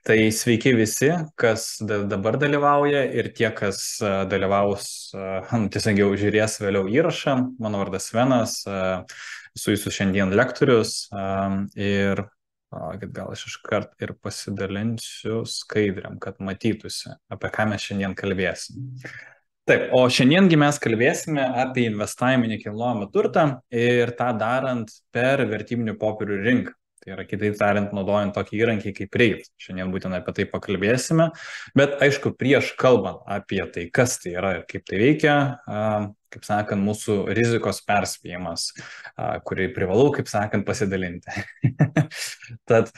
Tai sveiki visi, kas dabar dalyvauja ir tie, kas dalyvaus, tiesiog jau žiūrės vėliau įrašą. Mano vardas Svenas, esu jūsų šiandien lektorius ir gal aš iškart ir pasidalinsiu skaidriam, kad matytųsi, apie ką mes šiandien kalbėsim. Taip, o šiandiengi mes kalbėsime apie investavimą į nekilnojamą turtą ir tą darant per vertybinių popierių rinką. Tai yra, kitaip tariant, naudojant tokį įrankį kaip REIT. Šiandien būtent apie tai pakalbėsime. Bet aišku, prieš kalbant apie tai, kas tai yra ir kaip tai veikia, kaip sakant, mūsų rizikos perspėjimas, kurį privalau, kaip sakant, pasidalinti. Tad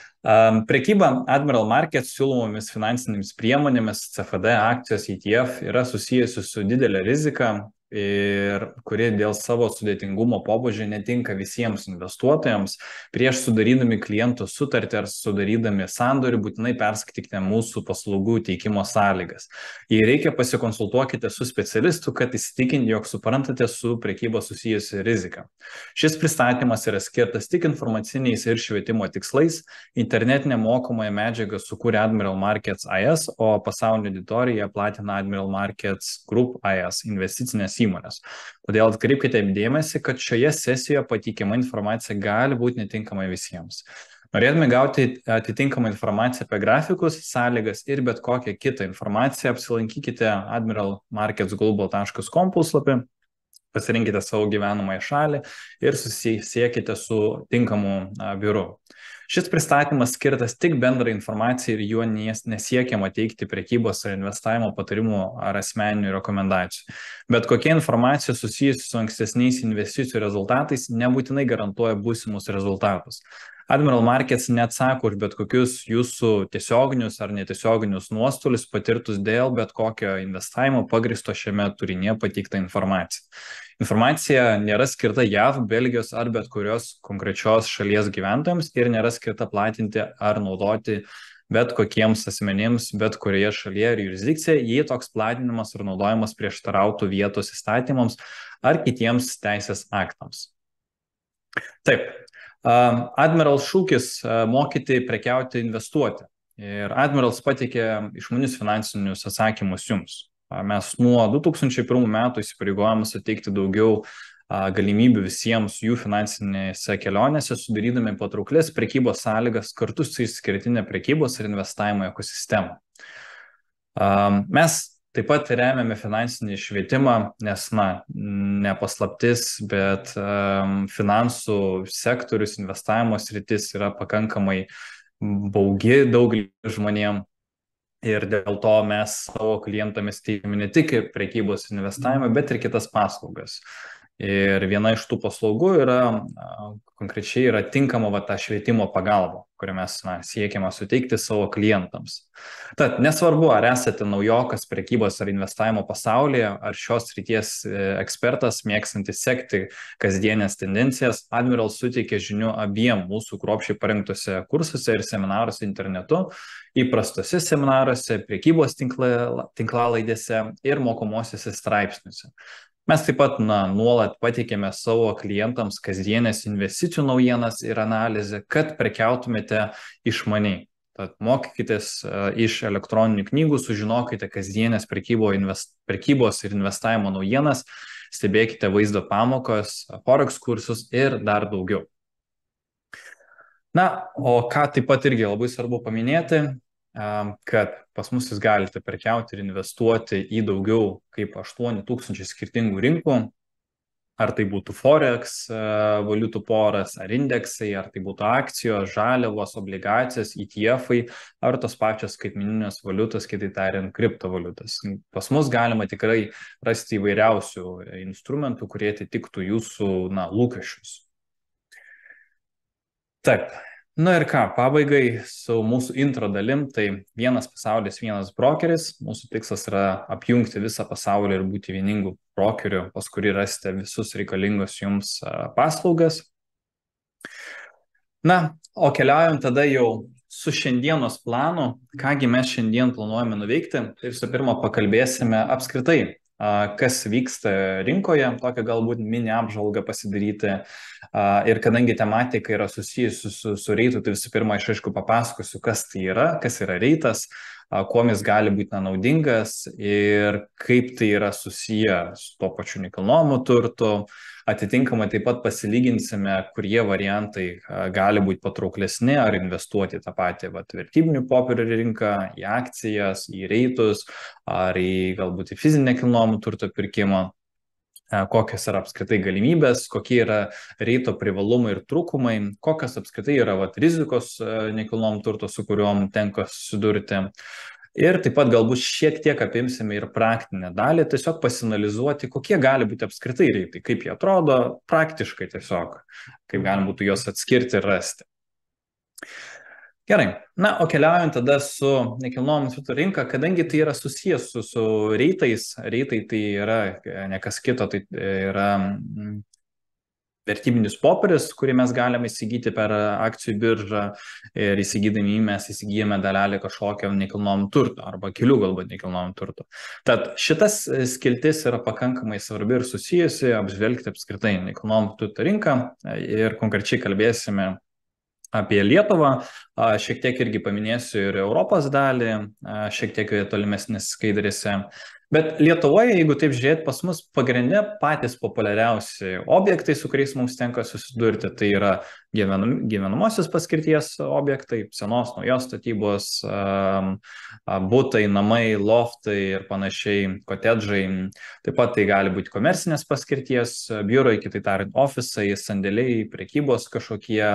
prekyba Admiral Markets siūlomomis finansinėmis priemonėmis, CFD, akcijos, ETF yra susijusi su didelė rizika ir kuri dėl savo sudėtingumo pobūdžio netinka visiems investuotojams. Prieš sudarydami klientų sutartį ar sudarydami sandorį būtinai perskaitykite mūsų paslaugų teikimo sąlygas. Jei reikia, pasikonsultuokite su specialistu, kad įsitikinti, jog suprantate su prekyba susijusi riziką. Šis pristatymas yra skirtas tik informaciniais ir švietimo tikslais. Internetinę mokomąją medžiagą sukūrė Admiral Markets AS, o pasaulinė auditorija platina Admiral Markets Group AS investicinės įmonės. Todėl atkreipkite dėmesį, kad šioje sesijoje pateikiama informacija gali būti netinkama visiems. Norėdami gauti atitinkamą informaciją apie grafikus, sąlygas ir bet kokią kitą informaciją, apsilankykite admiralmarketsglobal.com puslapį, pasirinkite savo gyvenamąją šalį ir susisiekite su tinkamu biuru. Šis pristatymas skirtas tik bendrai informacijai ir juo nesiekiama teikti prekybos ar investavimo patarimų ar asmeninių rekomendacijų. Bet kokia informacija susijusi su ankstesniais investicijų rezultatais nebūtinai garantuoja būsimus rezultatus. Admiral Markets neatsako už bet kokius jūsų tiesioginius ar netiesioginius nuostolius patirtus dėl bet kokio investavimo pagrįsto šiame turinėje pateiktą informaciją. Informacija nėra skirta JAV, Belgijos ar bet kurios konkrečios šalies gyventojams ir nėra skirta platinti ar naudoti bet kokiems asmenims, bet kurioje šalyje ar jurisdikcijoje, jei toks platinimas ar naudojimas prieštarautų vietos įstatymams ar kitiems teisės aktams. Taip. Admiral šūkis mokyti, prekiauti, investuoti. Ir Admirals pateikė išmanius finansinius atsakymus jums. Mes nuo 2001 metų įsipareigojame suteikti daugiau galimybių visiems jų finansinėse kelionėse, sudarydami patrauklės prekybos sąlygas kartu su išskirtinė prekybos ir investavimo ekosistema. Mes taip pat remiame finansinį švietimą, nes, ne paslaptis, bet finansų sektorius, investavimo sritis yra pakankamai baugi daugelį žmonėm. Ir dėl to mes savo klientams teikiame ne tik prekybos investavimą, bet ir kitas paslaugas. Ir viena iš tų paslaugų konkrečiai yra tinkama ta švietimo pagalba, kurią mes siekiame suteikti savo klientams. Tad nesvarbu, ar esate naujokas prekybos ar investavimo pasaulyje, ar šios srities ekspertas, mėgstantis sekti kasdienės tendencijas, Admiral suteikia žinių abiem mūsų kruopščiai parengtose kursuose ir seminaruose internetu, įprastose seminaruose, prekybos tinklalaidėse ir mokomosiuose straipsniuose. Mes taip pat nuolat pateikėme savo klientams kasdienės investicijų naujienas ir analizę, kad prekiautumėte išmaniai. Tad mokykitės iš elektroninių knygų, sužinokite kasdienės prekybos ir investavimo naujienas, stebėkite vaizdo pamokas, forex kursus ir dar daugiau. O ką taip pat irgi labai svarbu paminėti, kad pas mus jūs galite prekiauti ir investuoti į daugiau kaip 8000 skirtingų rinkų, ar tai būtų forex, valiutų poras, ar indeksai, ar tai būtų akcijos, žaliavos, obligacijos, ETF-ai, ar tos pačios skaitmeninės valiutos, kitaip tariant, kriptovaliutos. Pas mus galima tikrai rasti įvairiausių instrumentų, kurie atitiktų jūsų lūkesčius. Taip. Ir ką, pabaigai su mūsų intro dalim, tai vienas pasaulis, vienas brokeris. Mūsų tikslas yra apjungti visą pasaulį ir būti vieningų brokerių, pas kurį rasite visus reikalingus jums paslaugas. O keliaujant tada jau su šiandienos planu, kągi mes šiandien planuojame nuveikti. Tai visų pirma pakalbėsime apskritai kas vyksta rinkoje, tokią galbūt mini apžvalgą pasidaryti. Ir kadangi tematika yra susijusi su reitu, tai visų pirma, aš aišku papasakosiu, kas tai yra, kas yra reitas, kuom jis gali būti naudingas ir kaip tai yra susiję su to pačiu nekilnojamu turtu. Atitinkamai taip pat pasilyginsime, kurie variantai gali būti patrauklesni, ar investuoti į tą patį vertybinių popierių rinką, į akcijas, į reitus, ar į galbūt į fizinį nekilnojamą turto pirkimą, kokios yra apskritai galimybės, kokie yra reito privalumai ir trūkumai, kokios apskritai yra rizikos nekilnojamo turto, su kuriuom tenka susidurti. Ir taip pat galbūt šiek tiek apimsime ir praktinę dalį, tiesiog pasinalizuoti, kokie gali būti apskritai reitai, kaip jie atrodo praktiškai tiesiog, kaip galima būtų juos atskirti ir rasti. Gerai, na, o keliaujant tada su nekilnojamo turto rinka, kadangi tai yra susijęs su reitais, reitai tai yra ne kas kito, tai yra vertybinis popierius, kurį mes galime įsigyti per akcijų biržą ir įsigydami jį mes įsigijame dalelį kažkokio nekilnojamo turto arba kelių galbūt nekilnojamo turto. Tad šitas skiltis yra pakankamai svarbi ir susijusi apžvelgti apskritai nekilnojamo turto rinką ir konkrečiai kalbėsime apie Lietuvą, šiek tiek irgi paminėsiu ir Europos dalį, šiek tiek tolimesnės skaidrėse. Bet Lietuvoje, jeigu taip žiūrėt, pas mus pagrindė patys populiariausi objektai, su kuriais mums tenka susidurti, tai yra gyvenamosios paskirties objektai, senos, naujos statybos, butai, namai, loftai ir panašiai, kotedžai. Taip pat tai gali būti komercinės paskirties biurai, kitai tariant, ofisai, sandėliai, prekybos kažkokie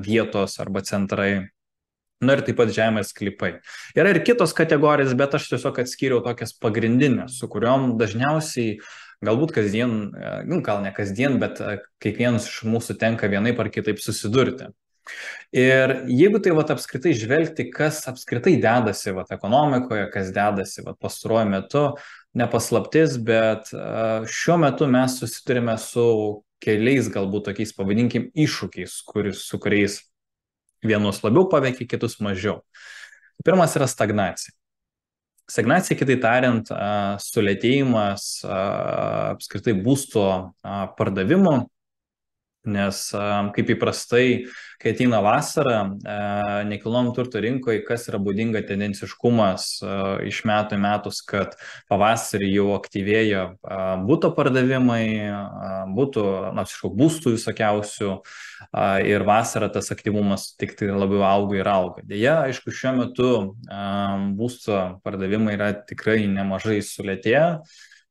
vietos arba centrai. Na ir taip pat žemės sklypai. Yra ir kitos kategorijos, bet aš tiesiog atskyriau tokias pagrindinės, su kuriuom dažniausiai, galbūt kasdien, gal ne kasdien, bet kiekvienas iš mūsų tenka vienaip ar kitaip susidurti. Ir jeigu tai apskritai žvelgti, kas apskritai dedasi ekonomikoje, kas dedasi pastaruoju metu, nepaslaptis, bet šiuo metu mes susidurime su keliais galbūt tokiais, pavadinkim, iššūkiais, su kuriais vienus labiau paveikia, kitus mažiau. Pirmas yra stagnacija. Stagnacija, kitai tariant, sulėtėjimas apskritai būsto pardavimų, nes kaip įprastai, kai ateina vasara, nekilnojamo turto rinkoje, kas yra būdinga tendenciškumas iš metų į metus, kad pavasarį jau aktyvėja būsto pardavimai, būstų visokiausių ir vasarą tas aktyvumas tik tai labiau auga ir auga. Deja, aišku, šiuo metu būsto pardavimai yra tikrai nemažai sulėtėję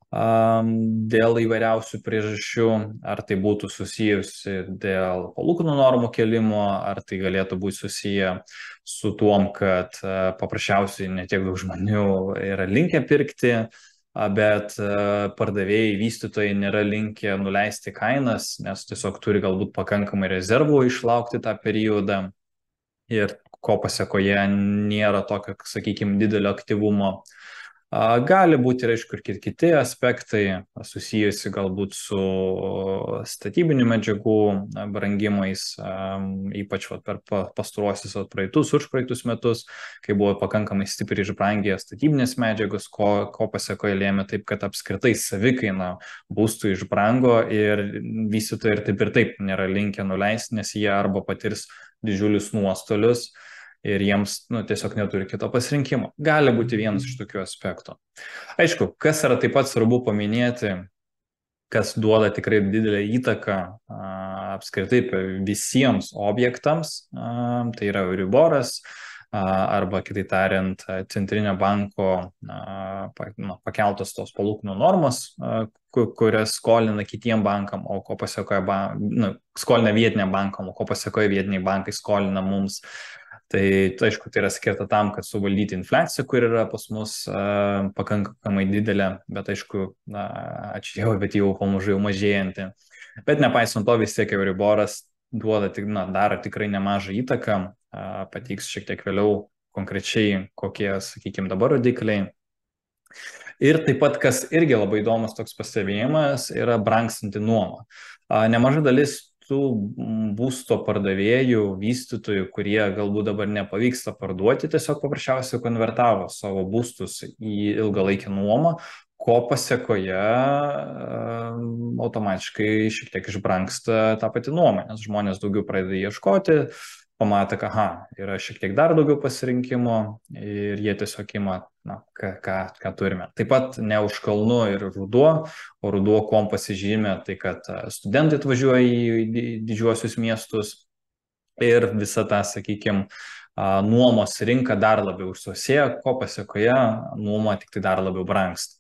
dėl įvairiausių priežasčių, ar tai būtų susijusi dėl palūkanų normų kelimo, ar tai galėtų būti susiję su tuom, kad paprasčiausiai netiek daug žmonių yra linkę pirkti, bet pardavėjai, vystytojai nėra linkę nuleisti kainas, nes tiesiog turi galbūt pakankamai rezervų išlaukti tą periodą ir ko pasekoje nėra tokio, sakykime, didelio aktyvumo. Gali būti ir aišku ir kiti aspektai susijusi galbūt su statybinių medžiagų brangimais, ypač per pastaruosius užpraeitus metus, kai buvo pakankamai stipriai išbrangę statybinės medžiagos, ko pasekoje lėmė taip, kad apskritai savikaina būstų išbrango ir vystytojai ir taip nėra linkę nuleisti, nes jie arba patirs didžiulius nuostolius ir jiems tiesiog neturi kito pasirinkimo. Gali būti vienas iš tokių aspektų. Aišku, kas yra taip pat svarbu paminėti, kas duoda tikrai didelę įtaką apskritai visiems objektams, tai yra Euriboras, arba kitai tariant, centrinio banko pakeltos tos palūkanų normos, kurias skolina kitiem bankam, o ko pasekoje skolina vietiniam bankam, o ko pasekoje vietiniai bankai skolina mums. Tai aišku, tai yra skirta tam, kad suvaldyti infliaciją, kur yra pas mus pakankamai didelė, bet aišku, ačiū Dievui, bet jau pamažu jau mažėjanti. Bet nepaisant to, vis tiek Euriboras daro tikrai nemažą įtaką, pateiks šiek tiek vėliau konkrečiai, kokie, sakykime, dabar rodikliai. Ir taip pat, kas irgi labai įdomus toks pastebėjimas, yra brangstanti nuoma. Nemaža dalis tų būsto pardavėjų, vystytojų, kurie galbūt dabar nepavyksta parduoti, tiesiog paprasčiausiai konvertavo savo būstus į ilgalaikę nuomą, ko pasiekoje automatiškai šiek tiek išbrangsta ta pati nuomonė, nes žmonės daugiau pradeda ieškoti, pamatė, kad yra šiek tiek dar daugiau pasirinkimo ir jie tiesiog ima, ką turime. Taip pat ne už kalnų ir ruduo, o ruduo kuom pasižymė, tai kad studentai atvažiuoja į didžiuosius miestus ir visa ta, sakykime, nuomos rinka dar labiau užsosėja, ko pasiekoje nuoma tik tai dar labiau brangsta.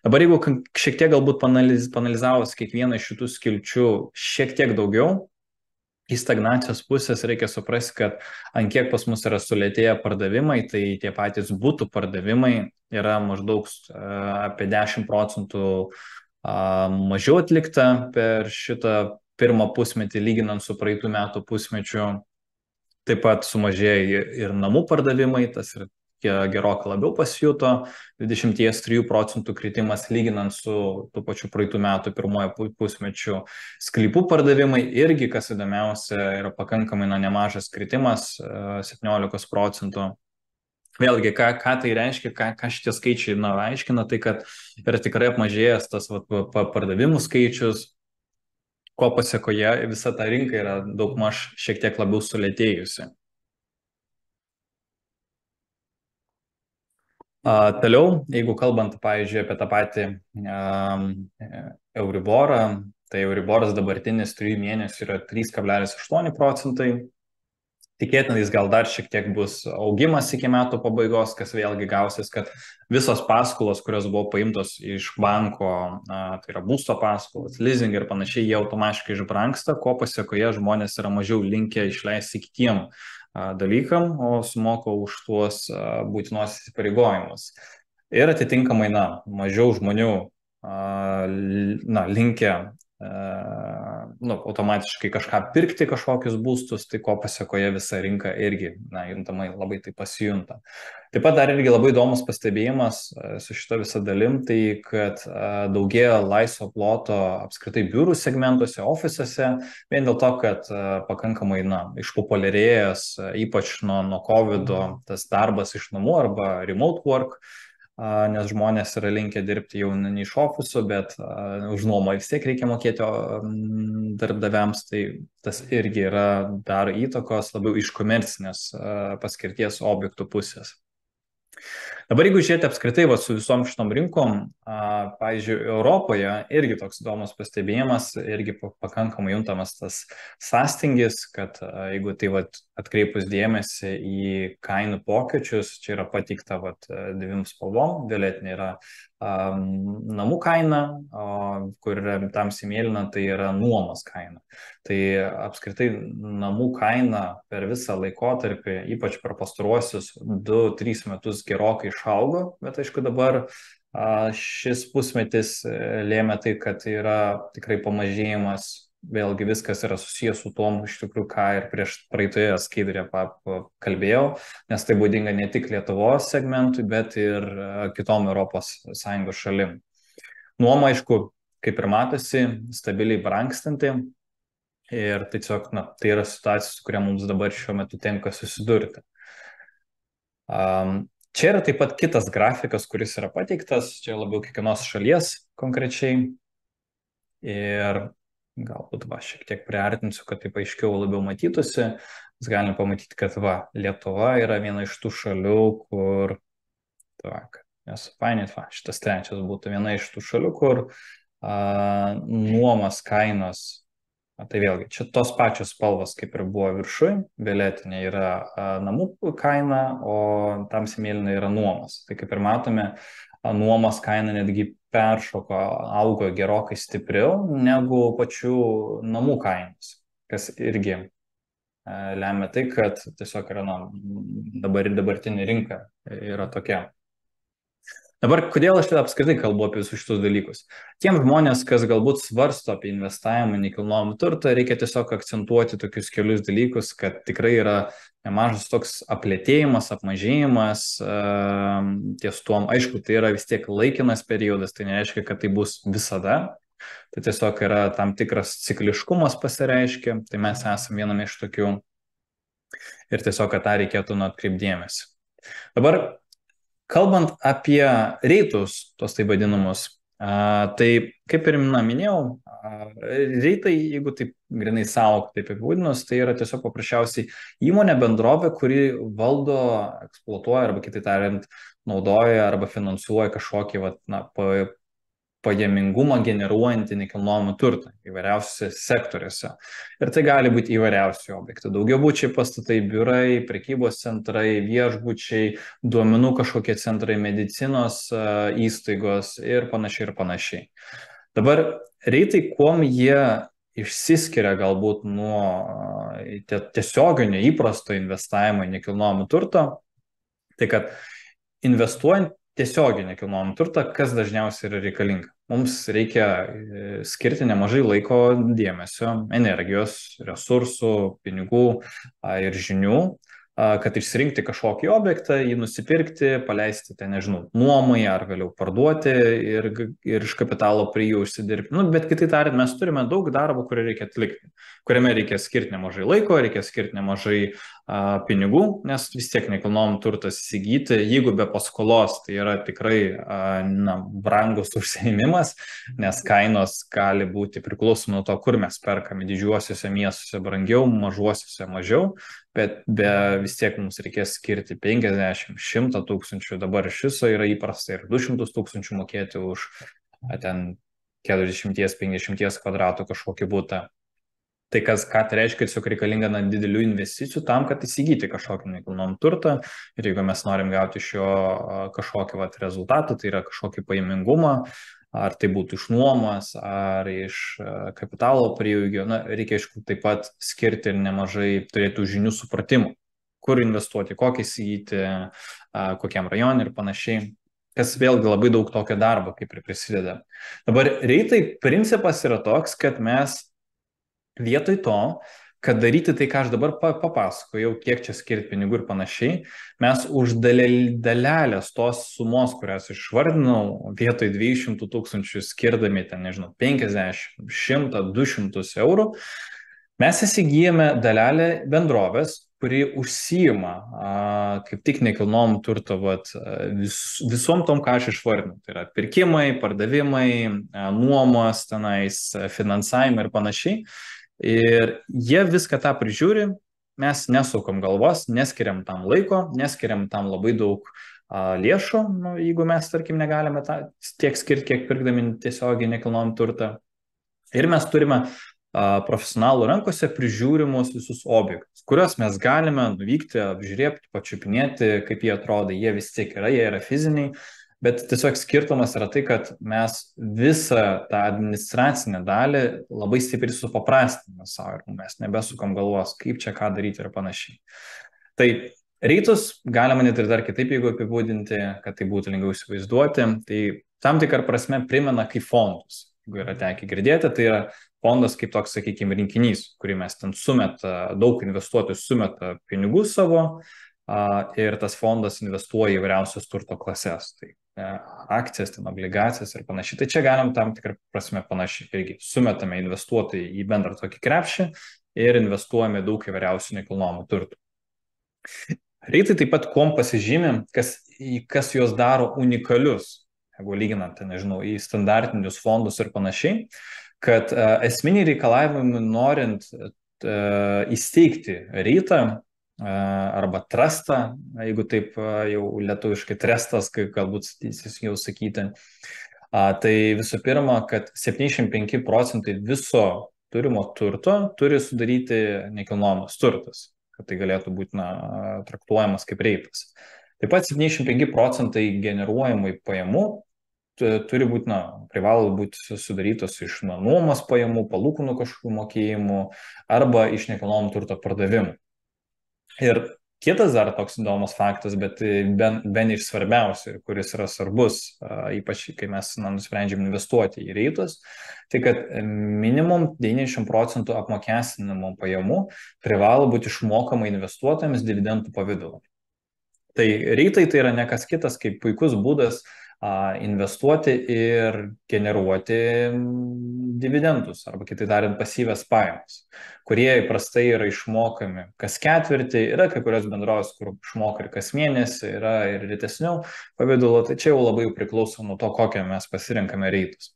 Dabar jeigu šiek tiek galbūt panalizavus kiekvieną iš šitų skilčių šiek tiek daugiau, į stagnacijos pusės reikia suprasti, kad ant kiek pas mus yra sulėtėję pardavimai, tai tie patys būtų pardavimai yra maždaug apie 10% mažiau atlikta per šitą pirmą pusmetį lyginant su praeitų metų pusmečiu. Taip pat sumažėjo ir namų pardavimai, tas ir gerokai labiau pasijuto, 23% kritimas lyginant su tų pačių praeitų metų pirmojo pusmečiu. Sklypų pardavimai irgi, kas įdomiausia, yra pakankamai nemažas kritimas, 17%. Vėlgi, ką tai reiškia, ką šitie skaičiai aiškina, tai kad yra tikrai apmažėjęs tas pardavimų skaičius, ko pasiekoje visa ta rinka yra daugmaž šiek tiek labiau sulėtėjusi. Toliau, jeigu kalbant, pavyzdžiui, apie tą patį Euriborą, tai Euriboras dabartinis 3 mėnesių yra 3,8%. Tikėtina, jis gal dar šiek tiek bus augimas iki metų pabaigos, kas vėlgi gausis, kad visos paskolos, kurios buvo paimtos iš banko, tai yra būsto paskolos, leasing ir panašiai, jie automatiškai išbrangsta, ko pasiekoje žmonės yra mažiau linkę išleisti kitiem dalykam, o sumoka už tuos būtinos įsipareigojimus. Ir atitinkamai, mažiau žmonių linkę automatiškai kažką pirkti, kažkokius būstus, tai ko pasiekoje visa rinka irgi, juntamai labai tai pasijunta. Taip pat dar irgi labai įdomus pastebėjimas su šito visa dalim, tai kad daugėja laisvo ploto apskritai biurų segmentuose, ofisuose, vien dėl to, kad pakankamai išpopuliarėjęs, ypač nuo COVID-o, tas darbas iš namų arba remote work, nes žmonės yra linkę dirbti jau ne iš ofisų, bet už nuomą vis tiek reikia mokėti darbdaviams, tai tas irgi daro įtakos labiau iš komercinės paskirties objektų pusės. Dabar jeigu žiūrėti apskritai su visom šitom rinkom, pavyzdžiui, Europoje irgi toks įdomus pastebėjimas, irgi pakankamai juntamas tas sąstingis, kad jeigu tai atkreipus dėmesį į kainų pokyčius, čia yra pateikta dviem spalvom, violetinė yra namų kaina, kur yra tamsiai mėlyna, tai yra nuomos kaina. Tai apskritai namų kaina per visą laikotarpį, ypač per pastaruosius 2-3 metus gerokai išaugo, bet aišku dabar šis pusmetis lėmė tai, kad yra tikrai pamažėjimas, vėlgi viskas yra susijęs su tom, iš tikrųjų, ką ir prieš praeitoje skaidrėje kalbėjau, nes tai būdinga ne tik Lietuvos segmentui, bet ir kitom ES šalim. Nuoma, aišku, kaip ir matosi, stabiliai brangstanti ir tiesiog, tai yra situacija, su kuria mums dabar šiuo metu tenka susidurti. Čia yra taip pat kitas grafikas, kuris yra pateiktas, čia labiau kiekvienos šalies konkrečiai. Ir galbūt šiek tiek priartinsiu, kad taip aiškiau labiau matytųsi. Mes galime pamatyti, kad Lietuva yra viena iš tų šalių, kur, šitas trečias būtų viena iš tų šalių, kur nuomos kainos, tai vėlgi, čia tos pačios spalvos kaip ir buvo viršui, violetinė yra namų kaina, o tamsiai mėlyna yra nuomos. Tai kaip ir matome, nuomos kaina netgi peršoko, augo gerokai stipriau negu pačių namų kainos, kas irgi lemia tai, kad tiesiog yra dabartinė rinka yra tokia. Dabar, kodėl aš apskritai kalbu apie visus šitus dalykus? Tiem žmonės, kas galbūt svarsto apie investavimą į nekilnojamą turtą, reikia tiesiog akcentuoti tokius kelius dalykus, kad tikrai yra nemažas toks aplėtėjimas, apmažėjimas ties tuom. Aišku, tai yra vis tiek laikinas periodas, tai nereiškia, kad tai bus visada. Tai tiesiog yra tam tikras cikliškumas pasireiškia, tai mes esame viename iš tokių ir tiesiog, kad tą reikėtų atkreipti dėmesį. Dabar, Kalbant apie reitus, tos taip vadinamus, tai kaip ir minėjau, reitai, jeigu taip grinai savo taip apibūdinus, tai yra tiesiog paprasčiausiai įmonė bendrovė, kuri valdo, eksploatuoja arba kitaip tariant, naudoja arba finansuoja kažkokį pajamingumą generuojantį nekilnojamą turtą įvairiausiuose sektoriuose. Ir tai gali būti įvairiausių objektų. Daugiabučiai pastatai, biurai, prekybos centrai, viešbučiai, duomenų kažkokie centrai, medicinos įstaigos ir panašiai. Dabar reitai, kuom jie išsiskiria galbūt nuo tiesioginio įprasto investavimo į nekilnojamą turtą, tai kad investuojant tiesiogiai nekilnojamą turtą, kas dažniausiai yra reikalinga. Mums reikia skirti nemažai laiko, dėmesio, energijos, resursų, pinigų ir žinių, kad išsirinkti kažkokį objektą, jį nusipirkti, paleisti, nežinau, nuomai ar vėliau parduoti ir iš kapitalo prie jų užsidirbti. Bet kitaip tariant, mes turime daug darbo, kurį reikia atlikti, kuriame reikia skirti nemažai laiko, reikia skirti nemažai pinigų, nes vis tiek nekilnojamą turtą įsigyti, jeigu be paskolos, tai yra tikrai brangus užsiėmimas, nes kainos gali būti priklausomai nuo to, kur mes perkame, didžiuosiuose miestuose brangiau, mažuosiuose mažiau, bet vis tiek mums reikės skirti 50-100 tūkstančių, dabar iš viso yra įprasta ir 200 tūkstančių mokėti už ten 40-50 kvadratų kažkokį butą. Tai ką tai reiškia, tiesiog reikalinga didelių investicijų tam, kad įsigyti kažkokį nekilnojamą turtą ir jeigu mes norim gauti iš jo kažkokį rezultatą, tai yra kažkokį pajamingumą, ar tai būtų iš nuomos, ar iš kapitalo prieaugio, reikia aišku taip pat skirti ir nemažai turėtų žinių supratimų, kur investuoti, kokį įsigyti, kokiam rajonui ir panašiai, kas vėlgi labai daug tokio darbo kaip ir prisideda. Dabar reitai principas yra toks, kad mes vietoj to, kad daryti tai, ką aš dabar papasakojau, kiek čia skirti pinigų ir panašiai, mes už dalelės tos sumos, kurias išvardinau, vietoj 200 tūkstančių skirdami, 50, 100, 200 eurų, mes įsigijame dalelę bendrovės, kuri užsijima kaip tik nekilnojamą turtą visom tom, ką aš išvardinau. Tai yra pirkimai, pardavimai, nuomos, finansavimai ir panašiai. Ir jie viską tą prižiūri, mes nesukam galvos, neskiriam tam laiko, neskiriam tam labai daug lėšų, jeigu mes, tarkim, negalime tiek skirti, kiek pirkdami tiesiogiai nekilnojamą turtą. Ir mes turime profesionalų rankose prižiūrimus visus objektus, kuriuos mes galime nuvykti, apžiūrėti, pačiupinėti, kaip jie atrodo, jie vis tiek yra, jie yra fiziniai, bet tiesiog skirtumas yra tai, kad mes visą tą administracinę dalį labai stipriai supaprastiname savo ir mes nebesukam galvos, kaip čia ką daryti ir panašiai. Tai reitus galima net ir dar kitaip, jeigu apibūdinti, kad tai būtų lengviau įsivaizduoti, tai tam tikrą prasme primena kaip fondus. Jeigu yra tekę girdėti, tai yra fondas kaip toks, sakykime, rinkinys, kurį mes ten daug investuotojų sumeta pinigų savo ir tas fondas investuoja į įvairiausias turto klases. Tai akcijas, obligacijas ir panašiai. Tai čia galim tam tikrą prasme panašiai. Irgi sumetame investuotojai į bendrą tokį krepšį ir investuojame daug įvairiausių nekilnojamų turtų. Reitai taip pat kuom pasižymi, kas juos daro unikalius, jeigu lyginant, nežinau, į standartinius fondus ir panašiai, kad esminiai reikalavimai norint įsteigti reitą arba trustą, jeigu taip jau lietuviškai trustas, kaip galbūt jau sakyti, tai visų pirma, kad 75% viso turimo turto turi sudaryti nekilnojamas turtas, kad tai galėtų būti traktuojamas kaip reitas. Taip pat 75% generuojamai pajamų turi būti, privalo būti sudarytos iš nuomos pajamų, palūkanų kažkokių mokėjimų arba iš nekilnojamo turto pardavimų. Ir kitas dar toks įdomus faktas, bet bent iš svarbiausių, kuris yra svarbus, ypač kai mes nusprendžiam investuoti į reitus, tai kad minimum 90% apmokestinamų pajamų privalo būti išmokama investuotojams dividendų pavidalu. Tai reitai tai yra ne kas kitas kaip puikus būdas investuoti ir generuoti dividendus, arba kitai tariant pasyvias pajamas, kurie įprastai yra išmokami kas ketvirtį, yra kai kurios bendrovės, kur išmoka ir kas mėnesį, yra ir rytesnių pavydalo, tai čia jau labai priklauso nuo to, kokią mes pasirinkame reitus.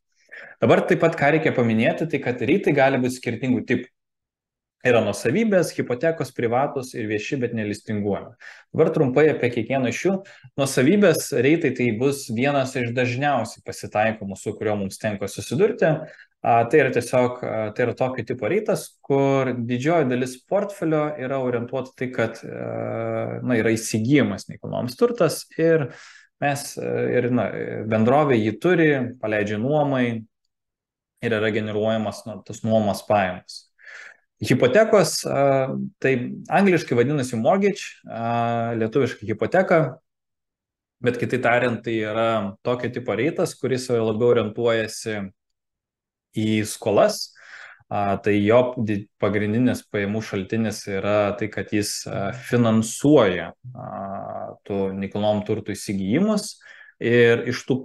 Dabar taip pat ką reikia paminėti, tai kad reitai gali būti skirtingų tipų. Yra nuosavybės, hipotekos, privatus ir vieši, bet nelistinguojami. Dabar trumpai apie kiekvieną iš jų. Nuosavybės reitai tai bus vienas iš dažniausiai pasitaikomų, su kuriuo mums tenka susidurti. Tai yra tiesiog, tai yra tokio tipo reitas, kur didžioji dalis portfelio yra orientuota tai, kad yra įsigijimas nekilnojamas turtas ir bendrovė jį turi, paleidžia nuomai ir yra generuojamas tas nuomos pajamas. Hipotekos, tai angliškai vadinasi mortgage, lietuviškai hipoteka, bet kitai tariant, tai yra tokio tipo reitas, kuris labiau orientuojasi į skolas. Tai jo pagrindinis pajamų šaltinis yra tai, kad jis finansuoja tų nekilnojamų turtų įsigijimus ir iš tų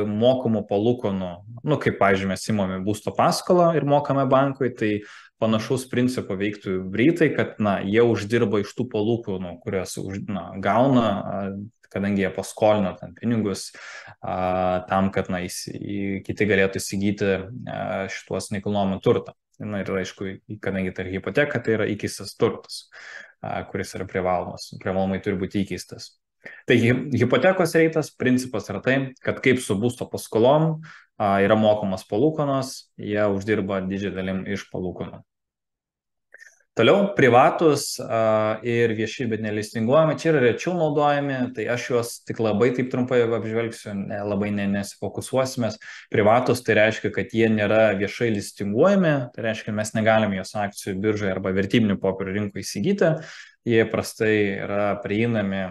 mokamų palūkanų, kaip pavyzdžiui mes imame būsto paskolą ir mokame bankui, tai panašaus principo veiktų britai, kad jie uždirba iš tų palūkanų, kurias gauna, kadangi jie paskolino ten pinigus tam, kad kiti galėtų įsigyti šituos nekilnojamą turtą. Ir aišku, kadangi tai yra hipoteka, tai yra įkeistas turtas, kuris yra privalomai turi būti įkeistas. Tai hipotekos reitas principas yra tai, kad kaip su būsto paskolom yra mokamos palūkanos, jie uždirba didžiąją dalim iš palūkanų. Toliau, privatus ir vieši, bet nelistinguojami, čia yra rečiau naudojami, tai aš juos tik labai taip trumpai apžvelgsiu, labai nesifokusuosime. Privatus tai reiškia, kad jie nėra viešai listinguojami, tai reiškia, mes negalime jos akcijų biržoje arba vertybinių popierių rinkoje įsigyti, jie prastai yra prieinami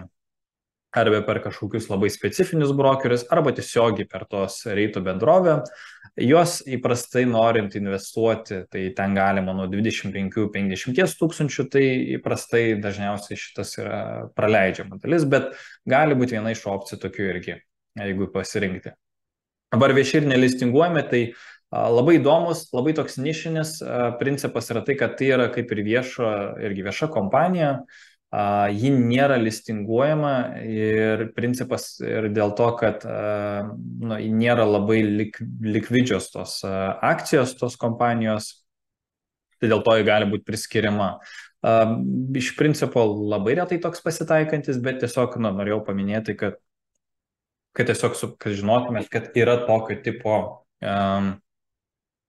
arba per kažkokius labai specifinius brokerius, arba tiesiogiai per tos reitų bendrovę. Jos įprastai norint investuoti, tai ten galima nuo 25-50 tūkstančių, tai įprastai dažniausiai šitas yra praleidžiama dalis, bet gali būti viena iš opcijų tokių irgi, jeigu pasirinkti. Dabar vieši ir nelistinguojami, tai labai įdomus, labai toks nišinis principas yra tai, kad tai yra kaip ir vieša kompanija. Ji nėra listinguojama ir principas ir dėl to, kad nėra labai likvidžios tos akcijos tos kompanijos, tai dėl to ji gali būti priskiriama. Iš principo labai retai toks pasitaikantis, bet tiesiog norėjau paminėti, kad tiesiog kad žinotumėt, kad yra tokio tipo,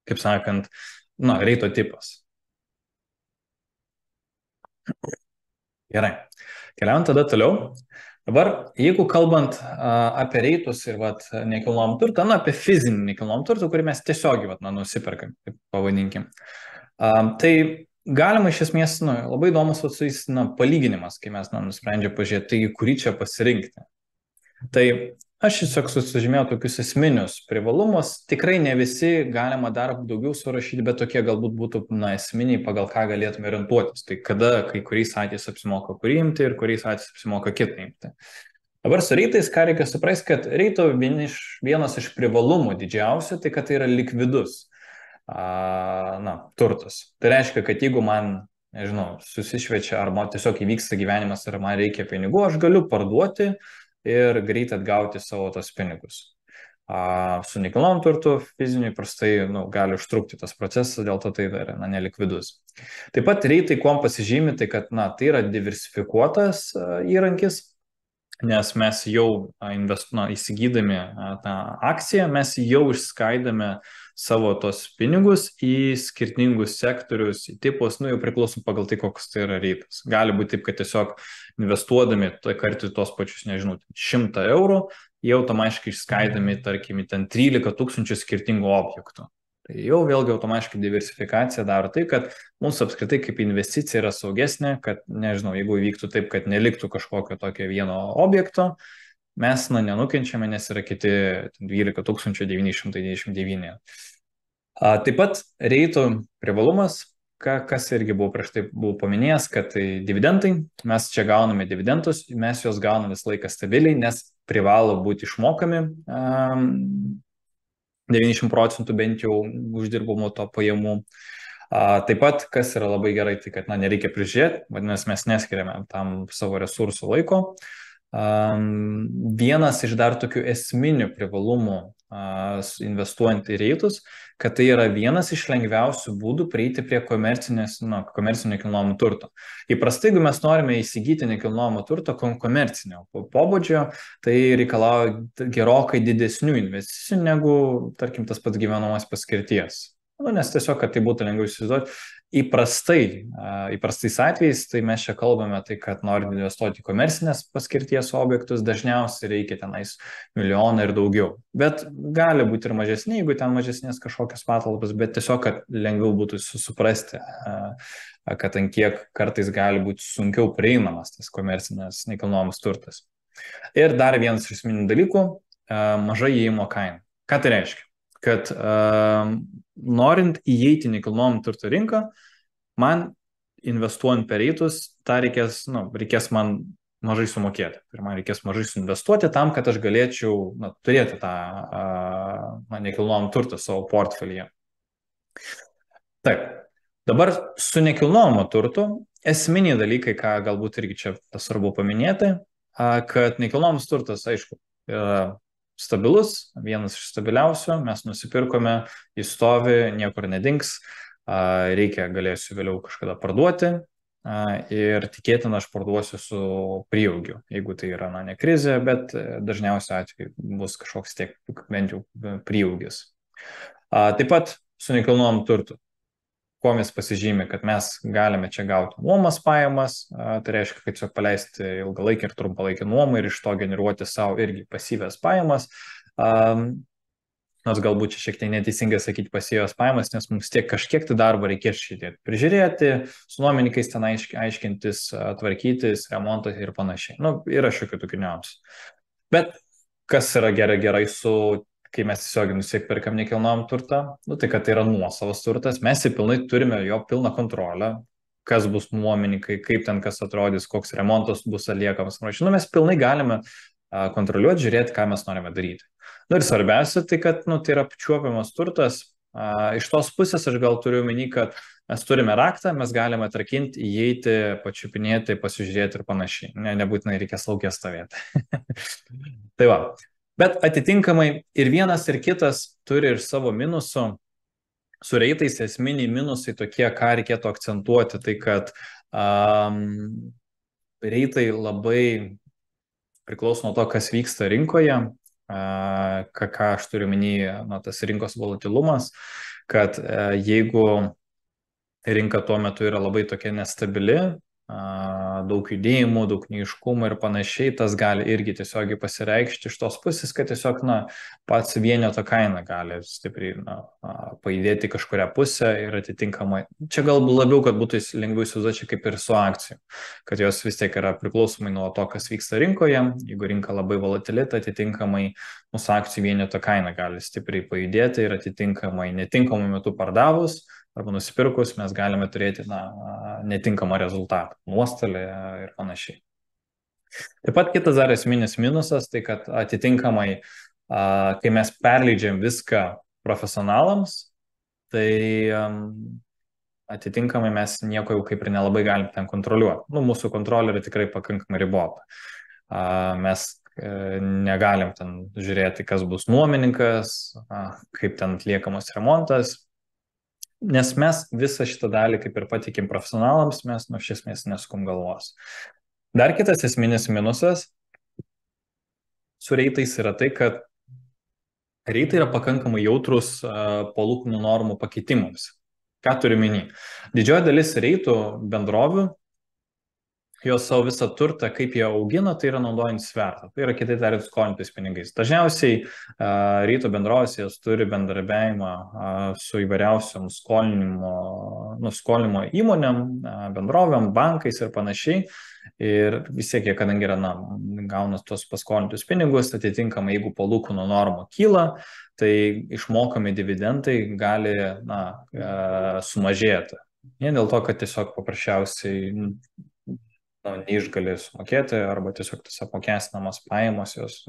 kaip sakant, reito tipas. Gerai, keliaujant tada toliau. Dabar, jeigu kalbant apie reitus ir nekilnojamą turtą, apie fizinį nekilnojamą turtą, kurį mes tiesiogiai nusiperkam, pavadinkim, tai galima iš esmės labai įdomus su jais palyginimas, kai mes nusprendžiame pažiūrėti, taigi kurį čia pasirinkti. Tai aš tiesiog susižymėjau tokius esminius privalumus, tikrai ne visi galima dar daugiau surašyti, bet tokie galbūt būtų esminiai, pagal ką galėtume orientuotis. Tai kada kai kuriais atvejais apsimoka kurį imti ir kuriais atvejais apsimoka kitą imti. Dabar su reitais, ką reikia suprasti, kad reito vienas iš privalumų didžiausių, tai kad tai yra likvidus turtas. Tai reiškia, kad jeigu man, susišviečia ar man tiesiog įvyksta gyvenimas ir man reikia pinigų, aš galiu parduoti ir greit atgauti savo tos pinigus. Su nekilnojamu turtu fiziniui prastai gali užtrukti tas procesas, dėl to tai yra nelikvidus. Taip pat reitai kuom pasižymi, tai kad tai yra diversifikuotas įrankis, nes mes jau įsigydami tą akciją, mes jau išskaidame savo tos pinigus į skirtingus sektorius, į tipus, jau priklauso pagal tai, koks tai yra reitas. Gali būti taip, kad tiesiog investuodami kartu tos pačius, 100 eurų, jie automatiškai išskaidami, tarkim, ten 13 tūkstančių skirtingų objektų. Tai jau vėlgi automatiškai diversifikacija daro tai, kad mums apskritai kaip investicija yra saugesnė, kad, jeigu įvyktų taip, kad neliktų kažkokio tokio vieno objekto, mes nenukenčiame, nes yra kiti 12 999. Taip pat reitų privalumas, kas irgi buvo prieš tai paminėjęs, kad tai dividendai, mes čia gauname dividendus, mes juos gauname visą laiką stabiliai, nes privalo būti išmokami 90% bent jau uždirbamo to pajamų. Taip pat, kas yra labai gerai, tai kad nereikia prižiūrėti, vadinasi, mes neskiriame tam savo resursų laiko. Vienas iš dar tokių esminių privalumų investuojant į reitus, kad tai yra vienas iš lengviausių būdų prieiti prie komercinio nekilnojamo turto. Įprastai, jeigu mes norime įsigyti nekilnojamo turto komercinio pobūdžio, tai reikalauja gerokai didesnių investicijų negu, tarkim, tas pats gyvenamos paskirties. Nes tiesiog, kad tai būtų lengviau įsivaizduoti, įprastais atvejais, tai mes čia kalbame tai, kad norint investuoti į komercinės paskirties objektus, dažniausiai reikia tenais milijoną ir daugiau. Bet gali būti ir mažesnė, jeigu ten mažesnės kažkokios patalpos, bet tiesiog, kad lengviau būtų suprasti, kad ant kiek kartais gali būti sunkiau prieinamas tas komercinės nekilnojamas turtas. Ir dar vienas iš esminių dalykų - maža įėjimo kaina. Ką tai reiškia? Kad norint įeiti nekilnojamo turto rinką, man investuojant per reitus, tą reikės man mažai sumokėti. Ir man reikės mažai suinvestuoti tam, kad aš galėčiau turėti tą nekilnojamą turtą savo portfelyje. Taip, dabar su nekilnojamu turtu esminiai dalykai, ką galbūt irgi čia svarbu paminėti, kad nekilnojamas turtas, aišku, yra stabilus, vienas iš stabiliausių, mes nusipirkome, jis stovi, niekur nedings, galėsiu vėliau kažkada parduoti ir tikėtina aš parduosiu su prieaugiu, jeigu tai yra ne krizė, bet dažniausiai atveju bus kažkoks tiek bent jau prieaugis. Taip pat su nekilnojamu turtu. Kuo mes pasižymė, kad mes galime čia gauti nuomos pajamas, tai reiškia, kad tiesiog paleisti ilgalaikį ir trumpalaikį nuomą ir iš to generuoti savo irgi pasyvias pajamas. Nors galbūt čia šiek tiek neteisingai sakyti pasyvias pajamas, nes mums tiek kažkiek tai darbo reikės šitai prižiūrėti, su nuomininkais ten aiškintis, tvarkytis, remontas ir panašiai. Yra šiokių tokių niuansų. Bet kas yra gerai kai mes tiesiog nusipirkam nekilnojamą turtą, tai kad tai yra nuosavas turtas, mes pilnai turime jo pilną kontrolę, kas bus nuomininkai, kaip ten kas atrodys, koks remontas bus atliekamas. Mes pilnai galime kontroliuoti, žiūrėti, ką mes norime daryti. Ir svarbiausia, tai kad tai yra apčiuopiamas turtas. Iš tos pusės aš gal turiu omeny, kad mes turime raktą, mes galime atrakinti, įeiti, pačiupinėti, pasižiūrėti ir panašiai. Nebūtinai reikės lauke stovėti. Tai va. Bet atitinkamai ir vienas ir kitas turi ir savo minusų. Su reitais esminiai minusai tokie, ką reikėtų akcentuoti, tai kad reitai labai priklauso nuo to, kas vyksta rinkoje, ką aš turiu minėję, tas rinkos volatilumas, kad jeigu rinka tuo metu yra labai tokia nestabili, daug judėjimų, daug neaiškumų ir panašiai, tas gali irgi tiesiogiai pasireikšti iš tos pusės, kad tiesiog pats vieneto kaina gali stipriai pajudėti kažkuria pusę ir atitinkamai. Čia galbūt labiau, kad būtų lengviau įsivaizduoti kaip ir su akcijų, kad jos vis tiek yra priklausomai nuo to, kas vyksta rinkoje. Jeigu rinka labai volatili, tai atitinkamai mūsų akcijų vieneto kaina gali stipriai pajudėti ir atitinkamai netinkamų metų pardavus arba nusipirkus, mes galime turėti netinkamą rezultatą, nuostolį ir panašiai. Taip pat kitas dar esminis minusas, tai kad atitinkamai, kai mes perleidžiam viską profesionalams, tai atitinkamai mes nieko jau kaip ir nelabai galim ten kontroliuoti. Mūsų kontrolė yra tikrai pakankamai ribota. Mes negalim ten žiūrėti, kas bus nuomininkas, kaip ten atliekamas remontas, nes mes visą šitą dalį kaip ir patikim profesionalams, mes iš esmės neskum galvos. Dar kitas esminis minusas su reitais yra tai, kad reitai yra pakankamai jautrus palūkanų normų pakeitimams. Ką turiu minį? Didžioji dalis reitų bendrovių, jos savo visą turtą, kaip jie augina, tai yra naudojant svertą. Tai yra kitaip tariant skolintis pinigais. Dažniausiai ryto bendrovės jos turi bendradarbiavimą su įvairiausiom skolinimo įmonėm, bendrovėm, bankais ir panašiai. Ir vis tiek, kadangi yra, gauna tos paskolintus pinigus, atitinkamai, jeigu palūkanų norma kyla, tai išmokami dividendai gali sumažėti. Ne dėl to, kad tiesiog paprasčiausiai neišgali sumokėti arba tiesiog tas apmokestinamos pajamos jos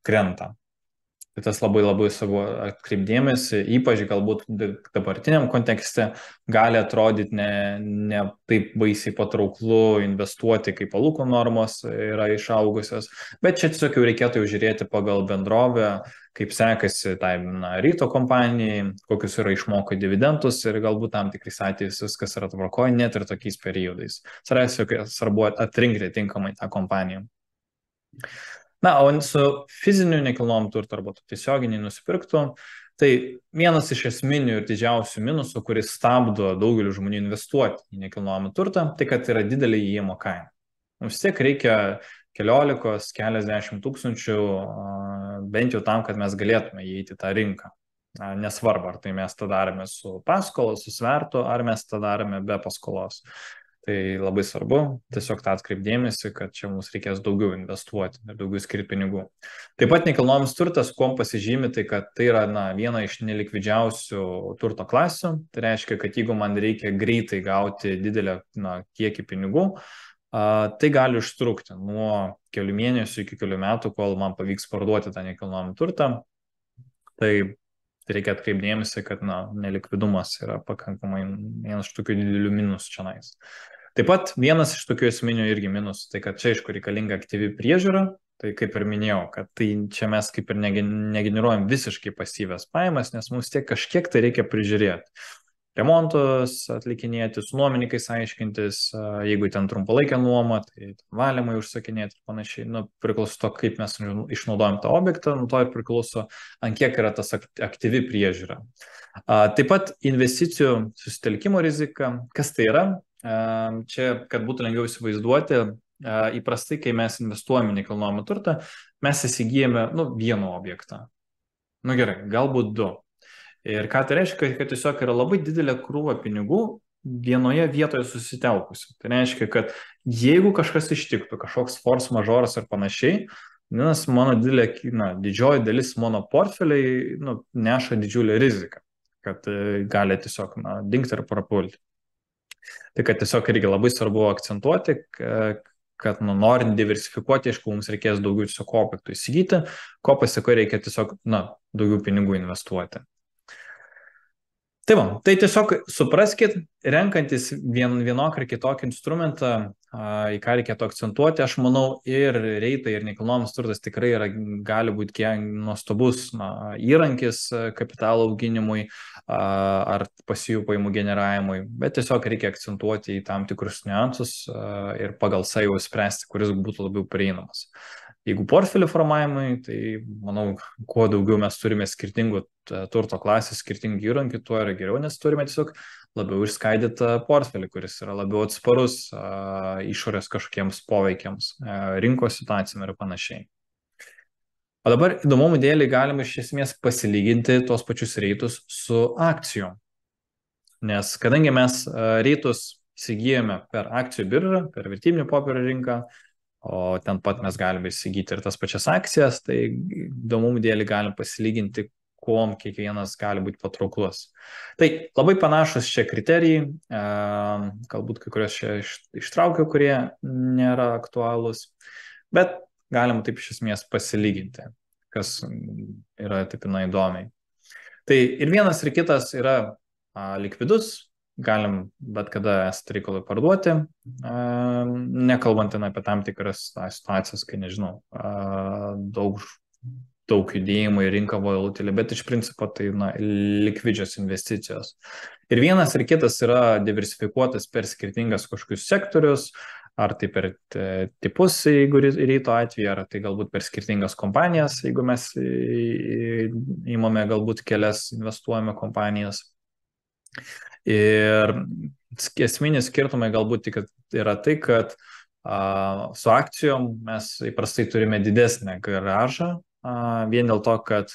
krenta. Tai tas labai labai svarbu atkreipdėmėsi, ypač galbūt dabartiniam kontekste gali atrodyti ne taip baisiai patrauklu investuoti, kai palūkanų normos yra išaugusios, bet čia tiesiog jau reikėtų jau žiūrėti pagal bendrovę, kaip sekasi tai ryto kompanijai, kokius yra išmokę dividendus ir galbūt tam tikrais atvejais viskas yra tvarkoje, net ir tokiais periodais. Svarbu atrinkti tinkamai tą kompaniją. Na, o su fiziniu nekilnojamu turtu arba tiesioginiai nusipirktų, tai vienas iš esminių ir didžiausių minusų, kuris stabdo daugelių žmonių investuoti į nekilnojamą turtą, tai kad yra didelė įėjimo kaina. Mums tiek reikia keliasdešimt tūkstančių bent jau tam, kad mes galėtume įeiti į tą rinką. Nesvarbu, ar tai mes tą darome su paskola, su svertu, ar mes tą darome be paskolos. Tai labai svarbu tiesiog tą atkreipdėmėsi, kad čia mums reikės daugiau investuoti ir daugiau skirti pinigų. Taip pat nekilnojamas turtas, kuom pasižymi, tai kad tai yra viena iš nelikvidžiausių turto klasių. Tai reiškia, kad jeigu man reikia greitai gauti didelę kiekį pinigų, tai gali užtrukti nuo kelių mėnesių iki kelių metų, kol man pavyks parduoti tą nekilnojamą turtą. Tai reikia atkreipdėmėsi, kad nelikvidumas yra pakankamai vienas iš tokių didelių minusų čionais. Taip pat vienas iš tokių esminių irgi minusų, tai kad čia aišku reikalinga aktyvi priežiūra, tai kaip ir minėjau, kad tai čia mes kaip ir negeneruojam visiškai pasyvias pajamas, nes mums tiek kažkiek tai reikia prižiūrėti. Remontus atlikinėti, su nuomininkais aiškintis, jeigu ten trumpalaikė nuoma, tai valymai užsakinėti ir panašiai. Priklauso to, kaip mes išnaudojam tą objektą, nuo to ir priklauso, ant kiek yra tas aktyvi priežiūra. Taip pat investicijų susitelkimo rizika. Kas tai yra? Čia, kad būtų lengviau įsivaizduoti, įprastai, kai mes investuojame į nekilnojamą turtą, mes įsigijame vieną objektą. Gerai, galbūt du. Ir ką tai reiškia, kad tiesiog yra labai didelė krūva pinigų vienoje vietoje susitelkusi. Tai reiškia, kad jeigu kažkas ištiktų, kažkoks force majoras ir panašiai, nes mano didžioji dalis mano portfeliai neša didžiulę riziką, kad gali tiesiog dingti ir prapulti. Tai kad tiesiog irgi labai svarbu akcentuoti, kad norint diversifikuoti, aišku, mums reikės daugiau tiesiog objektų įsigyti, ko pasiekoje reikia tiesiog daugiau pinigų investuoti. Tai tiesiog supraskit, renkantis vienokį ar kitokį instrumentą, į ką reikėtų akcentuoti, aš manau, ir reitai, ir nekilnojamas turtas tikrai gali būti kiek nuostabus įrankis kapitalo auginimui ar pasyvių pajamų generavimui, bet tiesiog reikia akcentuoti į tam tikrus niuansus ir pagal save spręsti, kuris būtų labiau prieinamas. Jeigu portfelio formavimui, tai manau, kuo daugiau mes turime skirtingų turto klasės, skirtingų įrankių, tuo yra geriau, nes turime tiesiog labiau išskaidytą portfelį, kuris yra labiau atsparus išorės kažkokiems poveikiams, rinkos situacijom ir panašiai. O dabar įdomumų dėlį galime iš esmės pasilyginti tos pačius reitus su akcijom. Nes kadangi mes reitus įsigijame per akcijų biržą, per vertybinių popierių rinką, o ten pat mes galime įsigyti ir tas pačias akcijas, tai įdomumų dėlį galim pasilyginti, kuom kiekvienas gali būti patrauklus. Tai labai panašus čia kriterijai, galbūt kai kurios čia ištraukiau, kurie nėra aktualūs, bet galim taip iš esmės pasilyginti, kas yra taip įdomiai. Tai ir vienas ir kitas yra likvidus, galim bet kada esate reikalui parduoti, nekalbant apie tam tikras situacijas, kai nežinau, daug judėjimų į rinką volatilį, bet iš principo tai likvidžios investicijos. Ir vienas ir kitas yra diversifikuotas per skirtingas kažkokius sektorius, ar tai per tipus, jeigu ryto atveju, ar tai galbūt per skirtingas kompanijas, jeigu mes įmame galbūt kelias investuojame kompanijas. Ir esminis skirtumai galbūt tik yra tai, kad su akcijom mes įprastai turime didesnę grąžą, vien dėl to, kad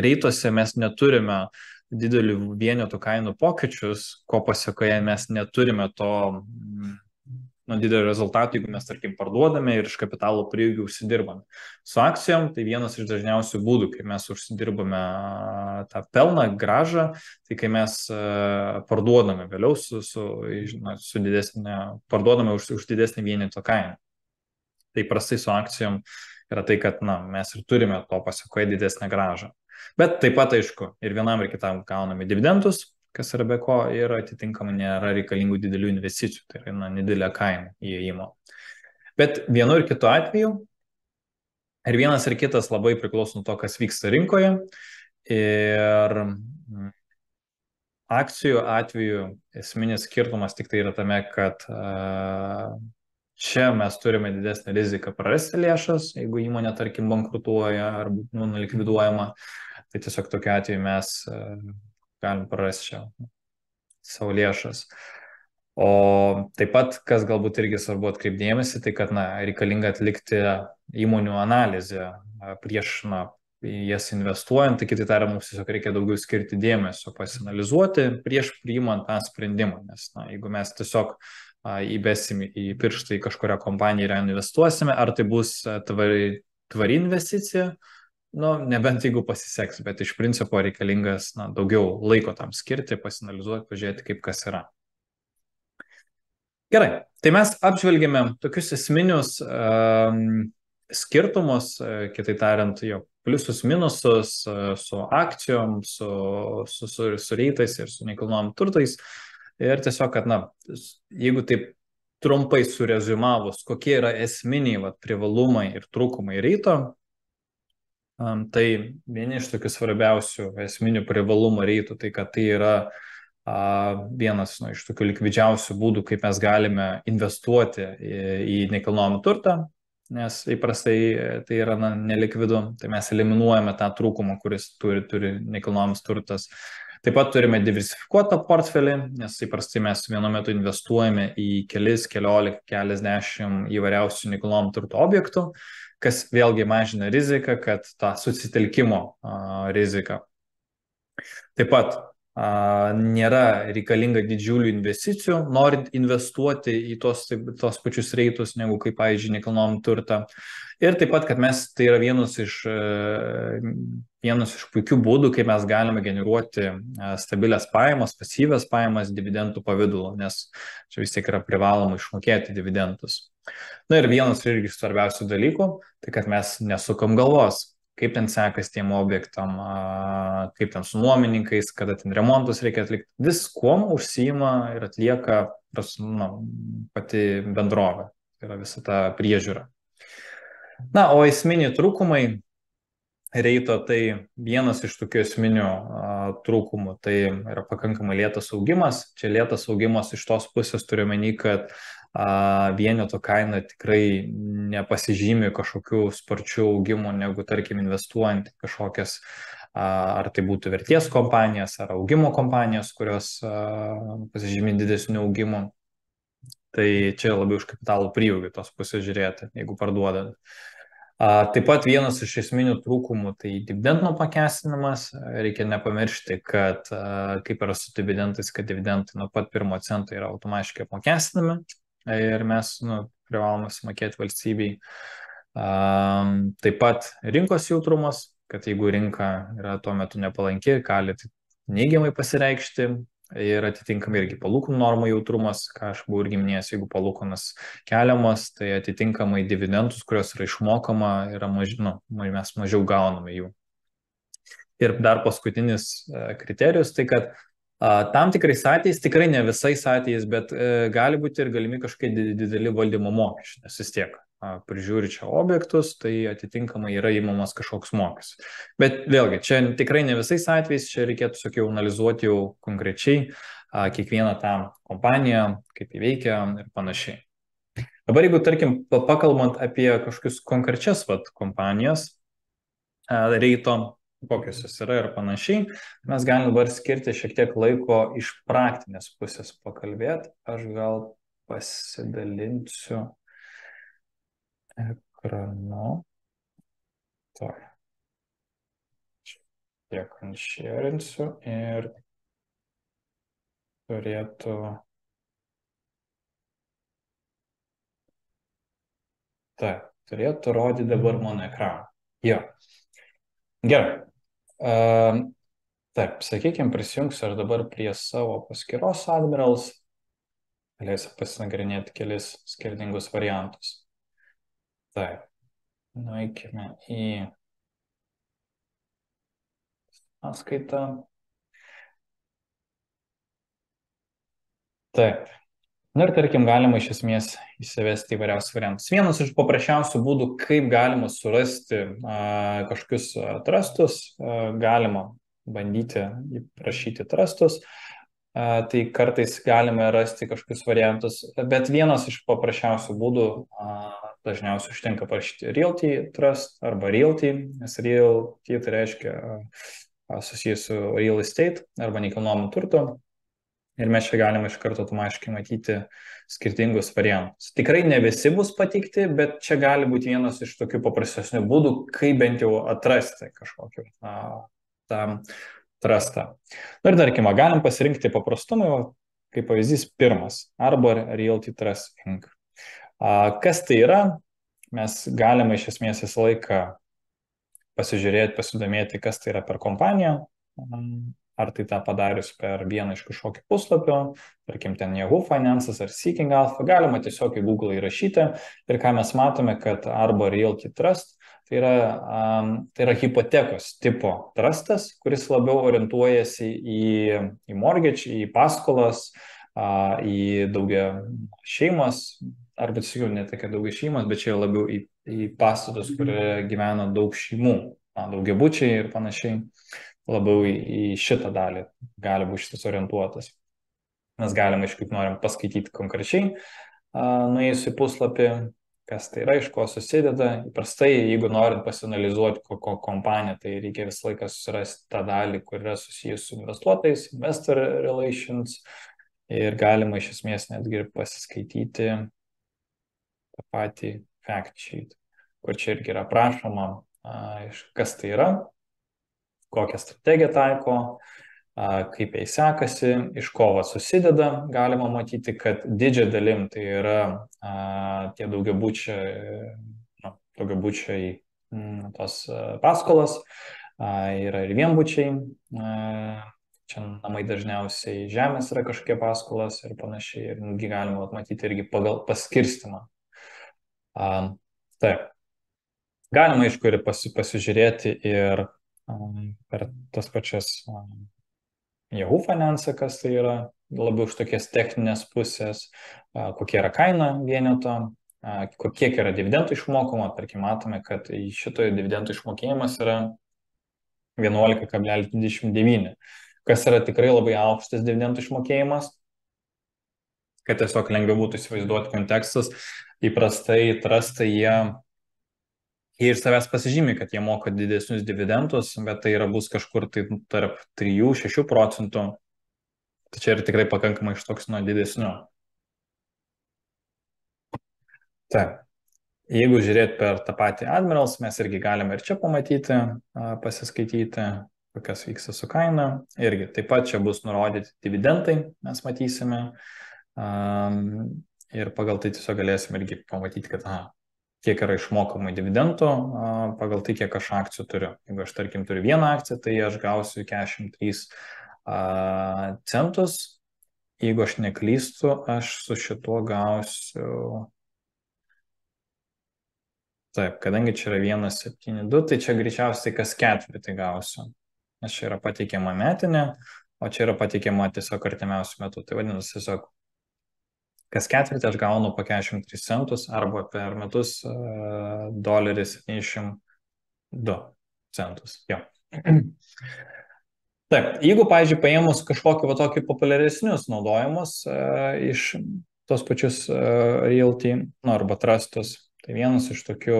reituose mes neturime didelių vienetų kainų pokyčius, ko pasiekoje mes neturime to nuo didelio rezultato, jeigu mes, tarkim, parduodame ir iš kapitalo prieigų užsidirbame. Su akcijom tai vienas iš dažniausių būdų, kai mes užsidirbame tą pelną, gražą, tai kai mes parduodame vėliau su didesnė, parduodame už didesnį vieneto kainą. Tai prastai su akcijom yra tai, kad mes ir turime to pasakoje didesnę gražą. Bet taip pat, aišku, ir vienam ir kitam gauname dividendus, kas yra be ko, ir atitinkamai nėra reikalingų didelių investicijų, tai yra nedidelė kaina įėjimo. Bet vienu ir kitu atveju, ir vienas ir kitas labai priklauso nuo to, kas vyksta rinkoje. Ir akcijų atveju esminis skirtumas tik tai yra tame, kad čia mes turime didesnę riziką prarasti lėšas, jeigu įmonė, tarkim, bankrutuoja ar likviduojama, tai tiesiog tokiu atveju mes galim prarasti čia savo lėšas. O taip pat, kas galbūt irgi svarbu atkreipdėmėsi, tai kad reikalinga atlikti įmonių analizę prieš jas investuojant, tai kitai tariant, mums tiesiog reikia daugiau skirti dėmesio, pasianalizuoti prieš priimant tą sprendimą, nes jeigu mes tiesiog įbesim į pirštą į kažkurią kompaniją ir investuosime, ar tai bus tvari investicija, nebent jeigu pasiseks, bet iš principo reikalingas daugiau laiko tam skirti, pasianalizuoti, pažiūrėti, kaip kas yra. Gerai, tai mes apžvelgėme tokius esminius skirtumus, kitai tariant, jo pliusus, minusus su akcijom, su reitais ir su nekilnojamais turtais. Ir tiesiog, kad, jeigu taip trumpai surezumavus, kokie yra esminiai privalumai ir trūkumai reito, tai vieni iš tokių svarbiausių esminių privalumų reitų, tai kad tai yra vienas iš tokių likvidžiausių būdų, kaip mes galime investuoti į nekilnojamą turtą, nes įprastai tai yra nelikvidu, tai mes eliminuojame tą trūkumą, kuris turi nekilnojamas turtas. Taip pat turime diversifikuotą portfelį, nes įprastai mes vienu metu investuojame į keliasdešimt įvairiausių nekilnojamo turto objektų, kas vėlgi mažina riziką, kad tą susitelkimo riziką. Taip pat nėra reikalinga didžiulių investicijų, norint investuoti į tos pačius reitus, negu kaip, pavyzdžiui, nekilnojamą turtą. Ir taip pat, kad tai yra vienas iš puikių būdų, kaip mes galime generuoti stabilias pajamas, pasyvias pajamas dividendų pavidalu, nes čia vis tiek yra privaloma išmokėti dividendus. Ir vienas irgi svarbiausių dalykų, tai kad mes nesukam galvos, kaip ten sekas tiem objektam, kaip ten su nuomininkais, kada ten remontus reikia atlikti. Viskuom užsiima ir atlieka pati bendrovė. Tai yra visa ta priežiūra. O esminiai trūkumai reito, tai vienas iš tokių esminių trūkumų, tai yra pakankamai lėtas augimas. Čia lėtas augimas iš tos pusės turiu omeny, kad vieneto kaina tikrai nepasižymi kažkokių sparčių augimų, negu, tarkim, investuojant kažkokias, ar tai būtų vertės kompanijas, ar augimo kompanijas, kurios pasižymi didesnių augimų. Tai čia labiau iš kapitalų prieaugio tos pusės žiūrėti, jeigu parduodant. Taip pat vienas iš esminių trūkumų, tai dividendų apmokestinimas. Reikia nepamiršti, kad kaip yra su dividendais, kad dividendai nuo pat pirmo cento yra automatiškai apmokestinami ir mes privalome sumokėti valstybei. Taip pat rinkos jautrumas, kad jeigu rinka yra tuo metu nepalanki, gali neigiamai pasireikšti. Ir atitinkamai irgi palūkanų normų jautrumas, ką aš buvau irgi minėjęs, jeigu palūkanas keliamas, tai atitinkamai dividendus, kurios yra išmokama, yra mes mažiau gauname jų. Ir dar paskutinis kriterijus, tai kad tam tikrais atvejais, tikrai ne visais atvejais, bet gali būti ir galimi kažkokie dideli valdymo mokesčiai, nes vis tiek prižiūri čia objektus, tai atitinkamai yra įmamas kažkoks mokestis. Bet vėlgi, čia tikrai ne visais atvejais, čia reikėtų sakiau analizuoti jau konkrečiai kiekvieną tą kompaniją, kaip įveikia ir panašiai. Dabar jeigu, tarkim, pakalbant apie kažkokius konkrečias kompanijas, reito, kokios jos yra ir panašiai, mes galime dabar skirti šiek tiek laiko iš praktinės pusės pakalbėti. Aš gal pasidalinsiu ekranu. Tiek anšėrinsiu ir turėtų Taip, turėtų rodyti dabar mano ekraną. Jo. Gerai. Taip, sakykime, prisijungsiu aš dabar prie savo paskyros Admirals. Galėsiu pasinagrinėti kelis skirtingus variantus. Taip, nueikime į sąskaitą. Taip. Na ir tarkim, galima iš esmės įsivesti įvairiausius variantus. Vienas iš paprasčiausių būdų, kaip galima surasti kažkokius trustus, galima bandyti prašyti trustus. Tai kartais galime rasti kažkokius variantus, bet vienas iš paprasčiausių būdų dažniausiai užtenka parašyti Realty Trust arba Realty, nes Realty tai reiškia susijęs su real estate arba nekilnojamu turtu. Ir mes čia galime iš karto automatiškai matyti skirtingus variantus. Tikrai ne visi bus pateikti, bet čia gali būti vienas iš tokių paprastesnių būdų, kaip bent jau atrasti kažkokį tą trustą. Na ir tarkime, galim pasirinkti paprastumą, kaip pavyzdys pirmas, Arbor Realty Trust Inc. Kas tai yra? Mes galime iš esmės visą laiką pasižiūrėti, pasidomėti, kas tai yra per kompaniją. Ar tai tą padarius per vieną iš kažkokį puslapio, tarkim, ten Yahoo Finances ar Seeking Alpha, galima tiesiog į Google įrašyti ir ką mes matome, kad Arbor Realty Trust tai yra hipotekos tipo trustas, kuris labiau orientuojasi į mortgage, į paskolas, į daugia šeimas, arba tiesiog ne tik daugia šeimas, bet čia labiau į pastatus, kurie gyvena daug šeimų, daugiabučiai ir panašiai. Labiau į šitą dalį gali būti šitas orientuotas. Mes galime, iš kaip norim, paskaityti konkrečiai, nuėjus į puslapį, kas tai yra, iš ko susideda. Įprastai, jeigu norint pasianalizuoti kompaniją, tai reikia visą laiką susirasti tą dalį, kur yra susijęs su investuotojais, investor relations, ir galima iš esmės netgi ir pasiskaityti tą patį fact sheet, kur čia irgi yra prašoma, kas tai yra, kokią strategiją taiko, kaip jai sekasi, iš ko susideda. Galima matyti, kad didžiąją dalim tai yra tie daugiabučiai tos paskolas, yra ir vienbučiai, čia namai dažniausiai žemės yra kažkokie paskolas ir panašiai, ir galima matyti irgi pagal paskirstimą. Taip. Galima, aišku, ir pasižiūrėti ir per tas pačias Yahoo Finance, kas tai yra, labiau iš tokies techninės pusės, kokia yra kaina vieneto, kiek yra dividendų išmokama. Tarkim, matome, kad šitoje dividendų išmokėjimas yra 11,29, kas yra tikrai labai aukštas dividendų išmokėjimas. Kad tiesiog lengviau būtų įsivaizduoti kontekstus, įprastai trustai jie ir savęs pasižymi, kad jie moka didesnius dividendus, bet tai bus kažkur tai tarp 3–6 procentų. Tai čia yra tikrai pakankamai iš toks nuo didesnių. Taip. Jeigu žiūrėti per tą patį Admirals, mes irgi galime ir čia pamatyti, pasiskaityti, kas vyksta su kaina. Irgi taip pat čia bus nurodyti dividendai, mes matysime. Ir pagal tai tiesiog galėsime irgi pamatyti, kad kiek yra išmokama dividendų pagal tai, kiek aš akcijų turiu. Jeigu aš, tarkim, turiu vieną akciją, tai aš gausiu 43 centus. Jeigu aš neklystu, aš su šituo gausiu... Taip, kadangi čia yra 1,72, tai čia greičiausiai kas ketvirtį gausiu. Nes čia yra pateikiama metinė, o čia yra pateikiama tiesiog artimiausių metų. Tai vadinasi, tiesiog kas ketvirtį aš gaunu po 43 centus arba per metus $72 centus. Jo. Taip, jeigu, pavyzdžiui, paėmus kažkokį tokį populiaresnius naudojimus iš tos pačius realty, arba trustus, tai vienas iš tokių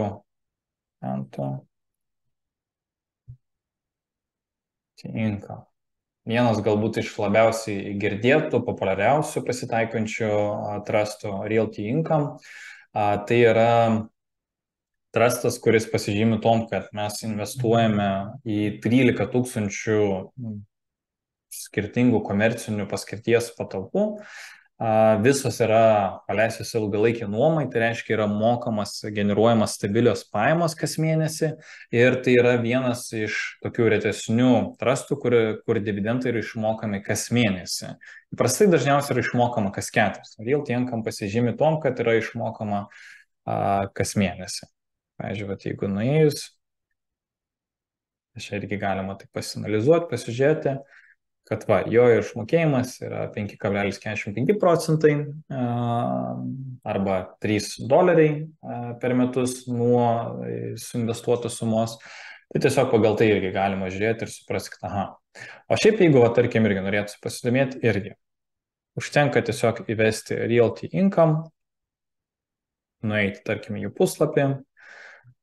income. Vienas galbūt iš labiausiai girdėtų, populiariausių pasitaikančių trustų Realty Income. Tai yra trustas, kuris pasižymi tom, kad mes investuojame į 13 000 skirtingų komercinių paskirties patalpų. Visos yra paleistos ilgalaikį nuomai, tai reiškia yra generuojamas stabilios pajamos kas mėnesį ir tai yra vienas iš tokių retesnių trustų, kur dividendai yra išmokami kas mėnesį. Įprastai dažniausiai yra išmokama kas keturis. Realty Income pasižymi tom, kad yra išmokama kas mėnesį. Pavyzdžiui, jeigu nuėjus, čia irgi galima tai pasinalizuoti, pasižiūrėti, kad jo išmokėjimas yra 5,45 procentai arba 3 doleriai per metus nuo suinvestuotos sumos. Tai tiesiog pagal tai irgi galima žiūrėti ir suprasti, kad aha. O šiaip jeigu, tarkim, irgi norėtų pasidomėti, irgi užtenka tiesiog įvesti Realty Income, nueiti, tarkim, jų puslapį,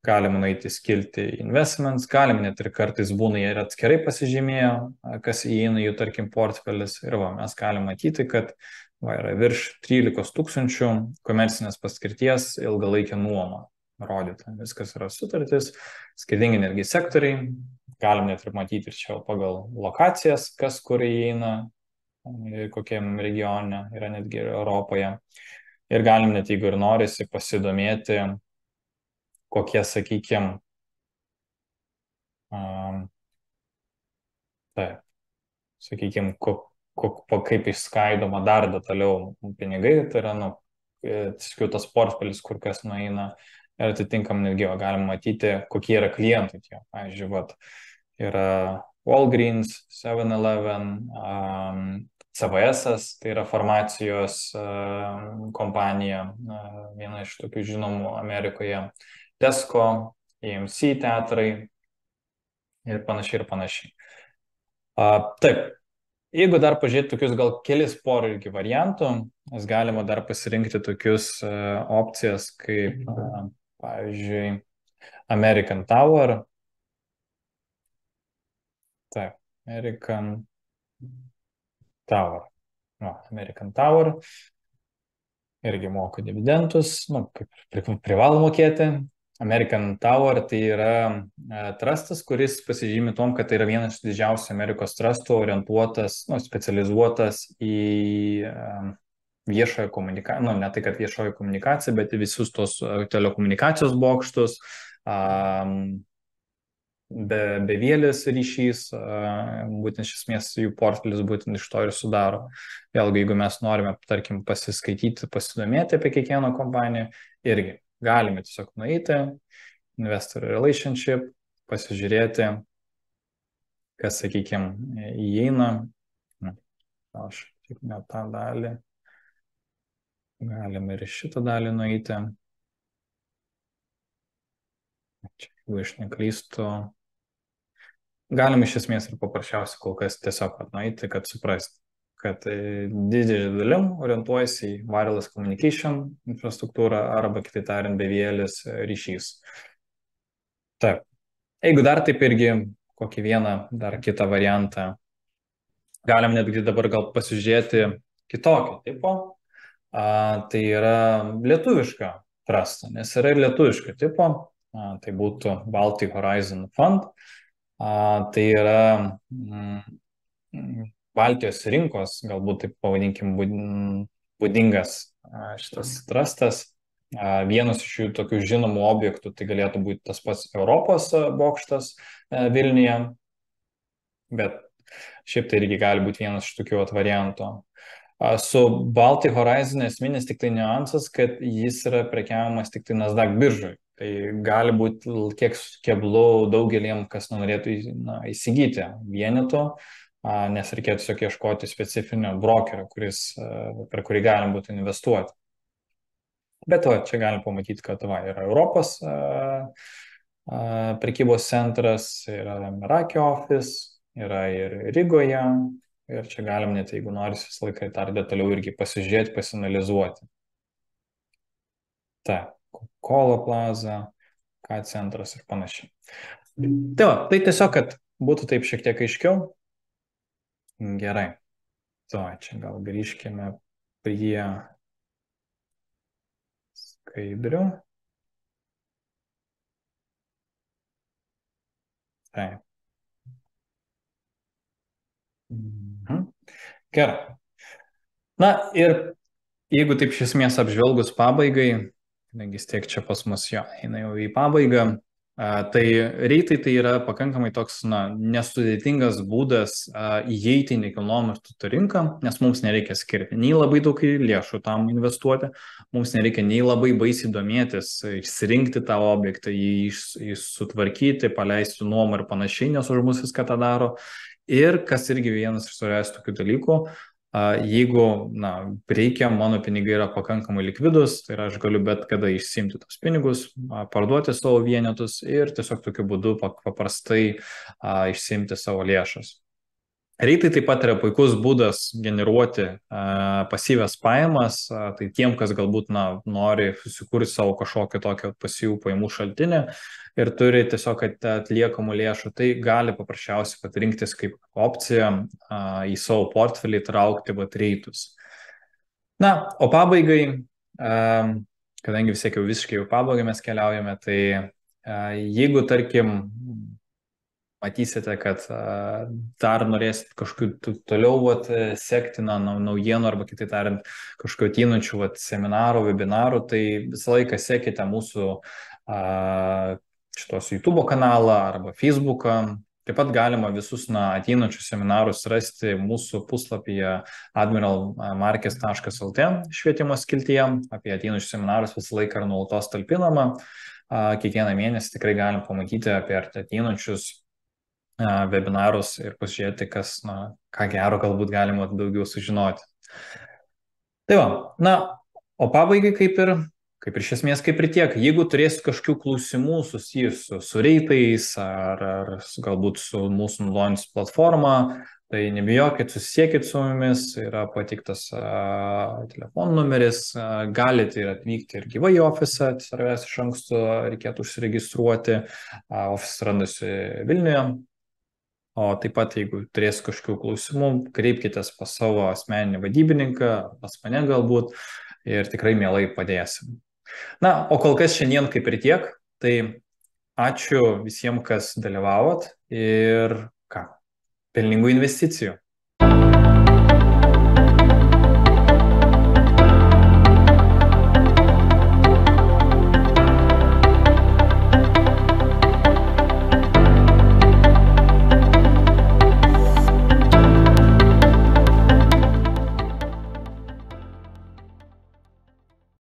galima nueiti skilti investments, galima net ir kartais būna jie ir atskirai pasižymėjo, kas įeina jų, tarkim, portfelis. Ir mes galime matyti, kad yra virš 13 tūkstančių komercinės paskirties ilgalaikė nuoma rodyta. Viskas yra sutartis, skirtingi netgi sektoriai. Galim net ir matyti ir čia pagal lokacijas, kas kur įeina, kokiam regione yra netgi Europoje. Ir galim net, jeigu ir norisi, pasidomėti, kokie, sakykime, kaip išskaidoma dar detaliau pinigai, tai yra, tas portfelis, kur kas nueina ir atitinkam netgi galima matyti, kokie yra klientai tie. Pavyzdžiui, yra Walgreens, 7-Eleven, CVS, tai yra farmacijos kompanija, viena iš tokių žinomų Amerikoje, Tesco, AMC teatrai ir panašiai ir panašiai. Taip, jeigu dar pažiūrėti tokius gal kelis porą irgi variantų, mes galima dar pasirinkti tokius opcijas kaip, pavyzdžiui, American Tower. Taip, American Tower. American Tower. Irgi moka dividendus, kaip privalo mokėti. American Tower tai yra trustas, kuris pasižymi tom, kad tai yra vienas iš didžiausių Amerikos trustų orientuotas, specializuotas į viešojo komunikaciją, ne tai, kad viešojo komunikacija, bet į visus tos telekomunikacijos bokštus, bevėlis ryšys, būtent iš esmės jų portfelis būtent iš to ir sudaro. Vėlgi, jeigu mes norime, tarkim, pasiskaityti, pasidomėti apie kiekvieną kompaniją, irgi galime tiesiog nueiti, investor relationship, pasižiūrėti, kas, sakykime, įeina. Aš tik ne tą dalį. Galime ir šitą dalį nueiti. Čia, jeigu aš neklystu, galim iš esmės ir paprasčiausiai kol kas tiesiog nueiti, kad suprasti, kad didžiąją dalim orientuojasi į wireless communication infrastruktūrą arba, kitaip tariant, bevėlis ryšys. Taip. Jeigu dar taip irgi kokį vieną, dar kitą variantą, galim netgi dabar gal pasižiūrėti kitokį tipo. Tai yra lietuviška trustą, nes yra ir lietuviška tipo. Tai būtų Baltic Horizon Fund. Tai yra Baltijos rinkos, galbūt taip pavadinkim, būdingas šitas trustas. Vienas iš jų tokių žinomų objektų tai galėtų būti tas pats Europos bokštas Vilniuje, bet šiaip tai irgi gali būti vienas iš tokių variantų. Su Baltic Horizon esminis tik tai niuansas, kad jis yra prekiavimas tik tai Nasdaq biržoje. Tai gali būti kiek keblu daugeliem, kas norėtų įsigyti vieneto, nes reikėtų tiesiog ieškoti specifinio brokerio, per kurį galim būtų investuoti. Bet čia galim pamatyti, kad yra Europos prekybos centras, yra Meraki office, yra ir Rygoje. Ir čia galim net, jeigu norisi visą laiką dar detaliau irgi pasižiūrėti, pasinalizuoti. Coca-Cola Plaza, K centras ir panašiai. Tai tiesiog, kad būtų taip šiek tiek aiškiau. Gerai. Čia gal grįžkime prie skaidrių. Taip. Gerai. Ir Jeigu taip iš esmės apžvelgus pabaigai, kadangi vis tiek čia pas mus jo, eina jau į pabaigą, tai reitai tai yra pakankamai toks, nesudėtingas būdas įeiti į nekilnojamo turto rinką, nes mums nereikia skirti nei labai daug lėšų tam investuoti, mums nereikia nei labai baisiai domėtis, išsirinkti tą objektą, jį sutvarkyti, paleisti nuomą ir panašiai, nes už mus viską tą daro. Ir kas irgi vienas iš svarbiausių tokių dalykų, jeigu, reikia, mano pinigai yra pakankamai likvidus, tai yra aš galiu bet kada išsiimti tos pinigus, parduoti savo vienetus ir tiesiog tokiu būdu paprastai išsiimti savo lėšas. Reitai taip pat yra puikus būdas generuoti pasyvias pajamas, tai tiem, kas galbūt nori susikurti savo kažkokį tokį pasyvų pajamų šaltinį ir turi tiesiog atliekamų lėšų, tai gali paprasčiausiai rinktis kaip opciją į savo portfelį traukti reitus. O pabaigai, kadangi vis tiek jau visiškai jau pabaigai mes keliaujame, tai jeigu, tarkim, matysite, kad dar norėsit kažkokiu toliau sekti naujienų arba kitai tariant kažkokiu ateinančių seminarų, webinarų, tai visą laiką sekite mūsų šitos YouTube kanalą arba Facebooką. Taip pat galima visus ateinančius seminarus rasti mūsų puslapyje admiralmarkets.lt švietimo skiltyje. Apie ateinančius seminarus visą laiką yra nuolatos talpinama. Kiekvieną mėnesį tikrai galim pamatyti apie ateinančius webinarus ir pasižiūrėti, kas, ką gero galbūt galima daugiau sužinoti. Tai va, o pabaigai kaip ir iš esmės kaip ir tiek. Jeigu turėsit kažkokių klausimų susijusių su reitais ar galbūt su mūsų naudojantis platforma, tai nebijokit, susisiekit su mumis, yra pateiktas telefonų numeris, galite ir atvykti ir gyvai į ofisą, svarbiausia iš anksto reikėtų užsiregistruoti, ofisas randasi Vilniuje. O taip pat, jeigu turės kažkokių klausimų, kreipkitės pas savo asmeninį vadybininką, pas mane galbūt, ir tikrai mielai padėsim. O kol kas šiandien kaip ir tiek, tai ačiū visiems, kas dalyvavot ir pelningų investicijų.